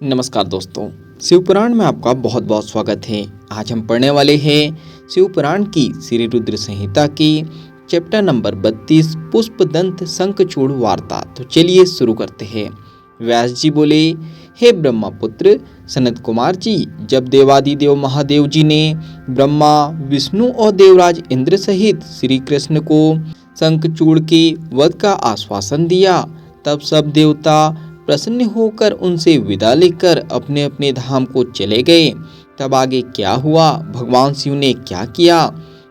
नमस्कार दोस्तों, शिवपुराण में आपका बहुत बहुत स्वागत है। आज हम पढ़ने वाले हैं शिवपुराण की श्री रुद्र संहिता की चैप्टर नंबर 32 पुष्पदंत शंखचूड़ वार्ता। तो चलिए शुरू करते हैं। व्यास जी बोले, हे ब्रह्मपुत्र सनत कुमार जी, जब देवादिदेव महादेव जी ने ब्रह्मा विष्णु और देवराज इंद्र सहित श्री कृष्ण को शंखचूड़ के वध का आश्वासन दिया, तब सब देवता प्रसन्न होकर उनसे विदा लेकर अपने अपने धाम को चले गए। तब आगे क्या हुआ, भगवान शिव ने क्या किया?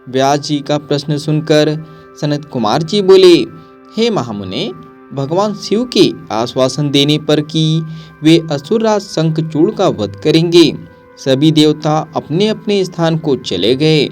व्यास जी का प्रश्न सुनकर सनत कुमार जी बोले, हे महामुने, भगवान शिव के आश्वासन देने पर कि वे असुरराज शंखचूड़ का वध करेंगे, सभी देवता अपने अपने स्थान को चले गए।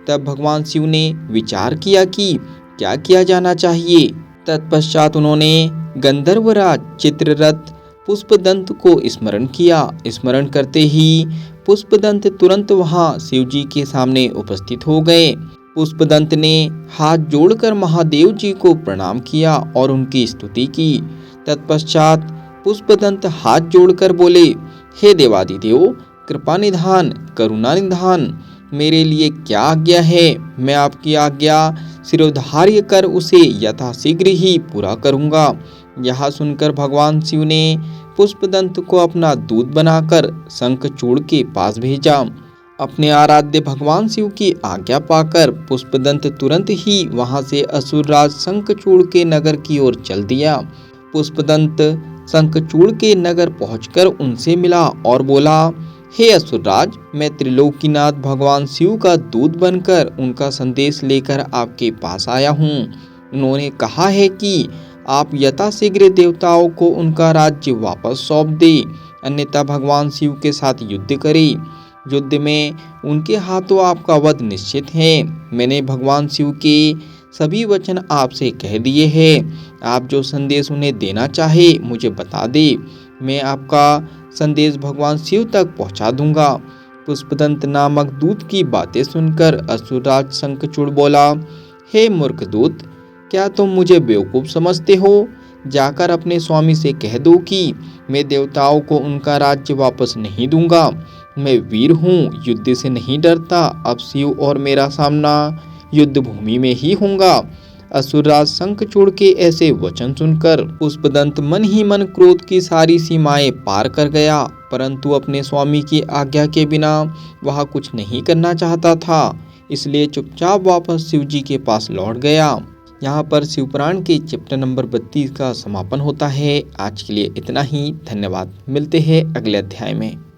तब भगवान शिव ने विचार किया कि क्या किया जाना चाहिए। तत्पश्चात उन्होंने गंधर्वराज चित्ररथ पुष्पदंत को स्मरण किया। स्मरण करते ही पुष्पदंत तुरंत वहां शिव जी के सामने उपस्थित हो गए। पुष्पदंत ने हाथ जोड़कर महादेव जी को प्रणाम किया और उनकी स्तुति की। तत्पश्चात पुष्पदंत हाथ जोड़कर बोले, हे देवादिदेव, कृपा निधान, करुणा निधान, मेरे लिए क्या आज्ञा है? मैं आपकी आज्ञा शिरोधार्य कर उसे यथाशीघ्र ही पूरा करूंगा। यह सुनकर भगवान शिव ने पुष्पदंत को अपना दूत बनाकर शंखचूड़ के पास भेजा। अपने आराध्य भगवान शिव की आज्ञा पाकर पुष्पदंत तुरंत ही वहां से असुरराज शंखचूड़ के नगर की ओर चल दिया। पुष्पदंत शंखचूड़ के नगर पहुंचकर उनसे मिला और बोला, हे असुरराज, मैं त्रिलोकीनाथ भगवान शिव का दूत बनकर उनका संदेश लेकर आपके पास आया हूँ। उन्होंने कहा है कि आप यथाशीघ्र देवताओं को उनका राज्य वापस सौंप दे, अन्यथा भगवान शिव के साथ युद्ध करें। युद्ध में उनके हाथों आपका वध निश्चित है। मैंने भगवान शिव के सभी वचन आपसे कह दिए हैं। आप जो संदेश उन्हें देना चाहे मुझे बता दे, मैं आपका संदेश भगवान शिव तक पहुंचा दूंगा। पुष्पदंत नामक दूत की बातें सुनकर असुरराज शंखचूड़ बोला, हे मूर्ख दूत, क्या तुम मुझे बेवकूफ समझते हो? जाकर अपने स्वामी से कह दो कि मैं देवताओं को उनका राज्य वापस नहीं दूंगा। मैं वीर हूँ, युद्ध से नहीं डरता। अब शिव और मेरा सामना युद्ध भूमि में ही होगा। असुरराज शंखचूड़ के ऐसे वचन सुनकर पुष्पदंत मन ही मन क्रोध की सारी सीमाएं पार कर गया, परंतु अपने स्वामी की आज्ञा के बिना वह कुछ नहीं करना चाहता था, इसलिए चुपचाप वापस शिव जी के पास लौट गया। यहाँ पर शिवपुराण के चैप्टर नंबर 32 का समापन होता है। आज के लिए इतना ही। धन्यवाद। मिलते हैं अगले अध्याय में।